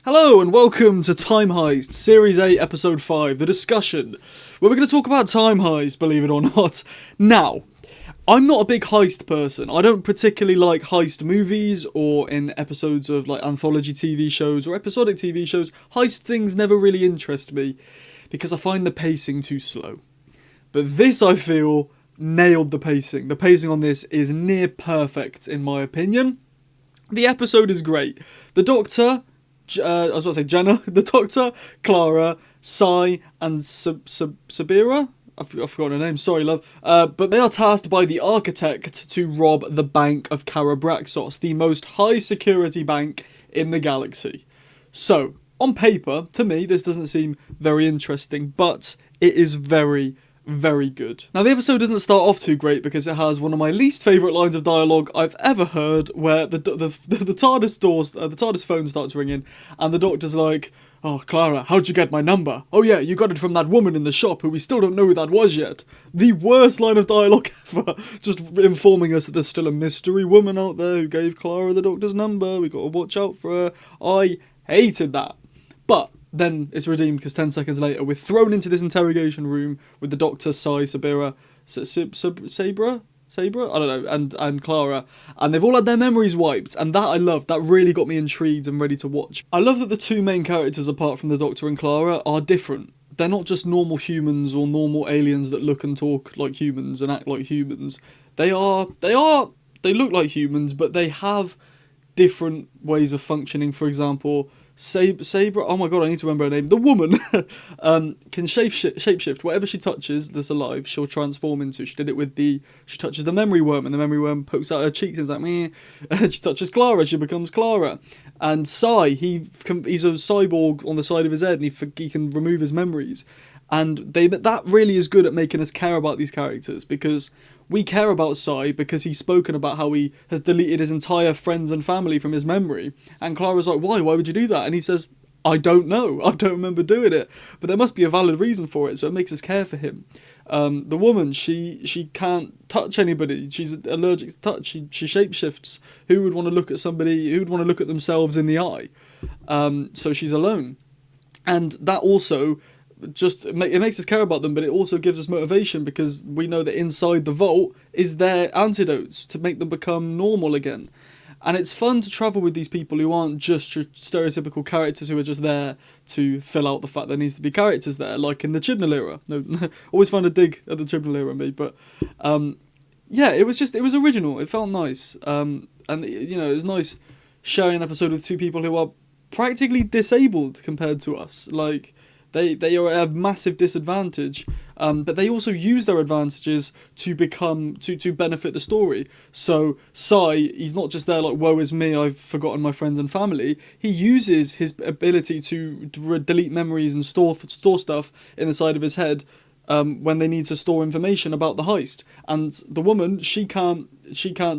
Hello and welcome to Time Heist, Series 8, Episode 5, the discussion, where we're going to talk about Time Heist, believe it or not. Now, I'm not a big heist person. I don't particularly like heist movies or in episodes of like anthology TV shows or episodic TV shows. Heist things never really interest me because I find the pacing too slow. But this, I feel, nailed the pacing. The pacing on this is near perfect in my opinion. The episode is great. The Doctor... I was about to say Jenna, the Doctor, Clara, Sai, and Sabira? I've forgotten her name, sorry love. But they are tasked by the Architect to rob the Bank of Karabraxos, the most high security bank in the galaxy. So, on paper, to me, this doesn't seem very interesting, but it is very good. Now the episode doesn't start off too great because it has one of my least favourite lines of dialogue I've ever heard, where the TARDIS phone starts ringing and the Doctor's like, "Oh, Clara, how'd you get my number? Oh yeah, you got it from that woman in the shop who we still don't know who that was yet." The worst line of dialogue ever, just informing us that there's still a mystery woman out there who gave Clara the Doctor's number, we gotta watch out for her. I hated that. But then it's redeemed because 10 seconds later we're thrown into this interrogation room with the Doctor, Sai, Sabira, Sabra? I don't know, and Clara, and they've all had their memories wiped, and that I loved. That really got me intrigued and ready to watch. I love that the two main characters, apart from the Doctor and Clara, are different. They're not just normal humans or normal aliens that look and talk like humans and act like humans. They look like humans, but they have different ways of functioning. For example, Sabra, oh my god, I need to remember her name. The woman can shapeshift. Whatever she touches that's alive, she'll transform into. She touches the memory worm, and the memory worm pokes out her cheeks and it's like, meh. And she touches Clara, she becomes Clara. And Sai, he's a cyborg on the side of his head, and he can remove his memories. And that really is good at making us care about these characters, because we care about Sai because he's spoken about how he has deleted his entire friends and family from his memory. And Clara's like, why would you do that? And he says, I don't know, I don't remember doing it, but there must be a valid reason for it, so it makes us care for him. The woman, she can't touch anybody, she's allergic to touch, she shapeshifts. Who would want to look at somebody, who would want to look at themselves in the eye? So she's alone. And that also... it makes us care about them, but it also gives us motivation because we know that inside the vault is their antidotes to make them become normal again. And it's fun to travel with these people who aren't just your stereotypical characters who are just there to fill out the fact there needs to be characters there, like in the Chibnall era. No, always find a dig at the Chibnall era, me, but yeah, it was original. It felt nice, and you know, it was nice sharing an episode with two people who are practically disabled compared to us. Like, They are at a massive disadvantage, but they also use their advantages to benefit the story. So Sai, he's not just there like, woe is me, I've forgotten my friends and family. He uses his ability to delete memories and store stuff in the side of his head when they need to store information about the heist. And the woman, she can't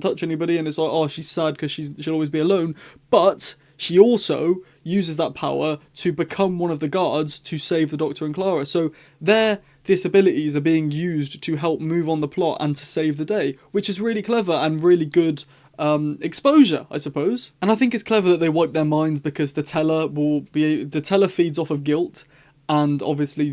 touch anybody, and it's like, oh, she's sad because she'll always be alone, but she also uses that power to become one of the guards to save the Doctor and Clara. So their disabilities are being used to help move on the plot and to save the day, which is really clever and really good exposure, I suppose. And I think it's clever that they wipe their minds because the teller feeds off of guilt. And obviously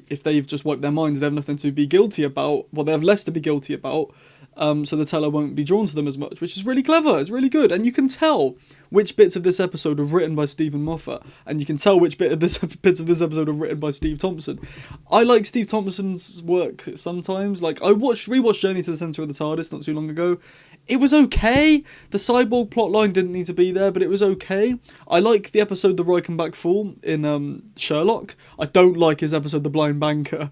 if they've just wiped their minds, they have nothing to be guilty about. Well, they have less to be guilty about. So the teller won't be drawn to them as much, which is really clever. It's really good. And you can tell which bits of this episode are written by Stephen Moffat, and you can tell which bits of this episode are written by Steve Thompson. I like Steve Thompson's work sometimes. Like, I rewatched Journey to the Centre of the TARDIS not too long ago. It was okay. The cyborg plotline didn't need to be there, but it was okay. I like the episode The Reichenbach Fool in Sherlock. I don't like his episode The Blind Banker.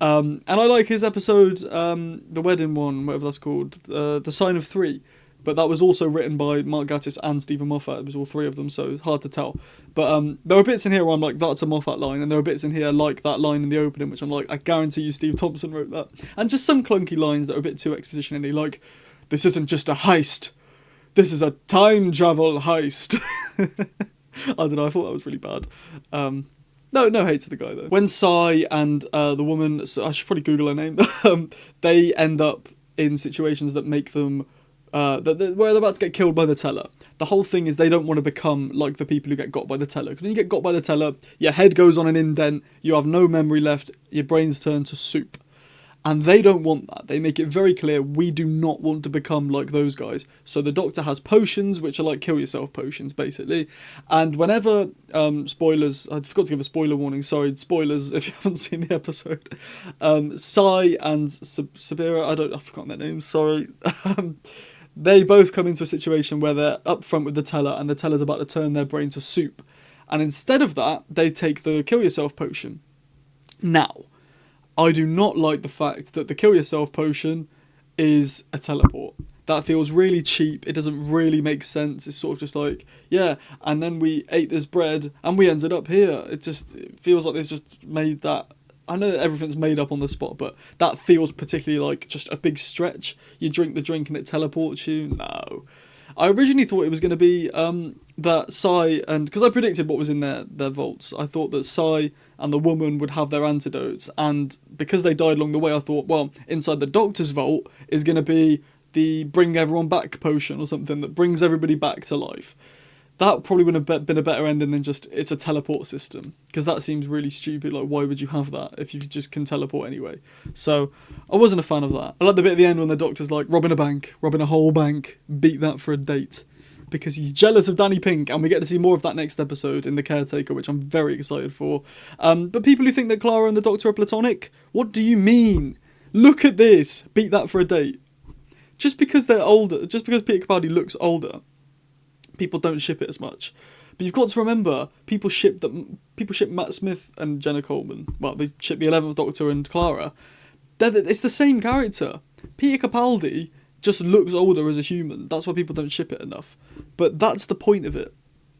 And I like his episode, the wedding one, whatever that's called, The Sign of Three. But that was also written by Mark Gatiss and Stephen Moffat. It was all three of them, so it's hard to tell. But there are bits in here where I'm like, that's a Moffat line, and there are bits in here like that line in the opening, which I'm like, I guarantee you Steve Thompson wrote that. And just some clunky lines that are a bit too exposition-y, like, this isn't just a heist, this is a time travel heist. I don't know, I thought that was really bad. No hate to the guy though. When Sai and the woman, so I should probably Google her name, they end up in situations that make them where they're about to get killed by the teller. The whole thing is they don't want to become like the people who get got by the teller. Because when you get got by the teller, your head goes on an indent, you have no memory left, your brains turn to soup. And they don't want that. They make it very clear, we do not want to become like those guys. So the Doctor has potions, which are like kill yourself potions, basically. And whenever, spoilers, I forgot to give a spoiler warning, sorry, spoilers if you haven't seen the episode. Sai and Sabira, I've forgotten their names, sorry. They both come into a situation where they're up front with the teller, and the teller's about to turn their brain to soup. And instead of that, they take the kill yourself potion. Now, I do not like the fact that the kill yourself potion is a teleport. That feels really cheap. It doesn't really make sense. It's sort of just like, yeah, and then we ate this bread and we ended up here. It feels like they've just made that. I know that everything's made up on the spot, but that feels particularly like just a big stretch. You drink the drink and it teleports you. No. I originally thought it was going to be that Sai, and because I predicted what was in their vaults, I thought that Sai and the woman would have their antidotes, and because they died along the way, I thought, well, inside the Doctor's vault is going to be the bring everyone back potion or something that brings everybody back to life. That probably would have been a better ending than just it's a teleport system, because that seems really stupid. Like, why would you have that if you just can teleport anyway? So I wasn't a fan of that. I like the bit at the end when the Doctor's like, robbing a whole bank, beat that for a date, because he's jealous of Danny Pink, and we get to see more of that next episode in The Caretaker, which I'm very excited for. But people who think that Clara and the Doctor are platonic, what do you mean? Look at this, beat that for a date. Just because they're older, just because Peter Capaldi looks older, people don't ship it as much. But you've got to remember, people ship Matt Smith and Jenna Coleman. Well, they ship the 11th Doctor and Clara. It's the same character. Peter Capaldi just looks older as a human. That's why people don't ship it enough. But that's the point of it.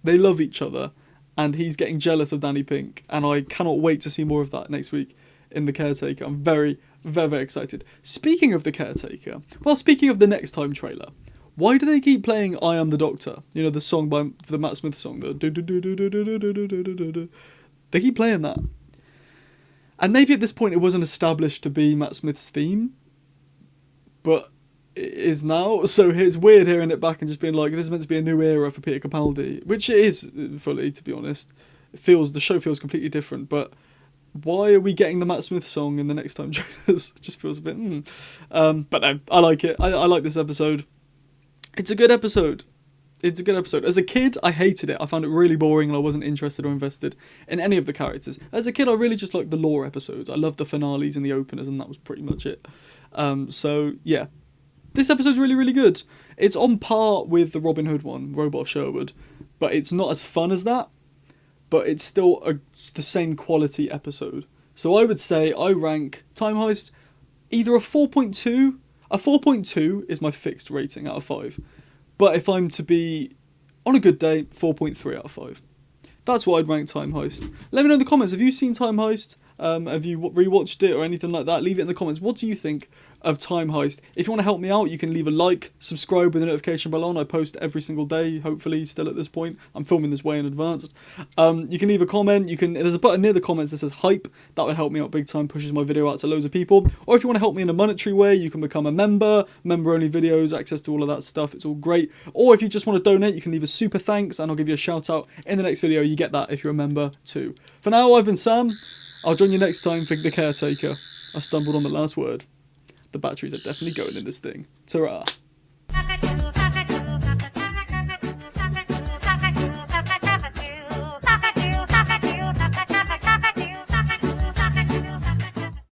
They love each other, and he's getting jealous of Danny Pink, and I cannot wait to see more of that next week in The Caretaker. I'm very, very, very excited. Speaking of The Caretaker, well, speaking of the Next Time trailer, why do they keep playing I Am the Doctor? You know, the song by the Matt Smith song. They keep playing that. And maybe at this point it wasn't established to be Matt Smith's theme, but it is now. So it's weird hearing it back and just being like, this is meant to be a new era for Peter Capaldi, which it is fully, to be honest. The show feels completely different, but why are we getting the Matt Smith song in the Next Time trailers? It just feels a bit, But no, I like it. I like this episode. It's a good episode. As a kid, I hated it. I found it really boring and I wasn't interested or invested in any of the characters. As a kid, I really just liked the lore episodes. I loved the finales and the openers, and that was pretty much it. So, yeah. This episode's really, really good. It's on par with the Robin Hood one, Robot of Sherwood, but it's not as fun as that, but it's still the same quality episode. So I would say I rank Time Heist either a 4.2. A 4.2 is my fixed rating out of 5. But if I'm to be on a good day, 4.3 out of 5. That's what I'd rank Time Heist. Let me know in the comments, have you seen Time Heist? Have you rewatched it or anything like that? Leave it in the comments. What do you think of Time Heist? If you want to help me out, you can leave a like, subscribe with the notification bell on. I post every single day, hopefully, still at this point. I'm filming this way in advance. You can leave a comment. There's a button near the comments that says hype. That would help me out big time, pushes my video out to loads of people. Or if you want to help me in a monetary way, you can become a member only videos, access to all of that stuff. It's all great. Or if you just want to donate, you can leave a super thanks and I'll give you a shout out in the next video. You get that if you're a member too. For now, I've been Sam. I'll join you next time for The Caretaker. I stumbled on the last word. The batteries are definitely going in this thing. Ta-ra.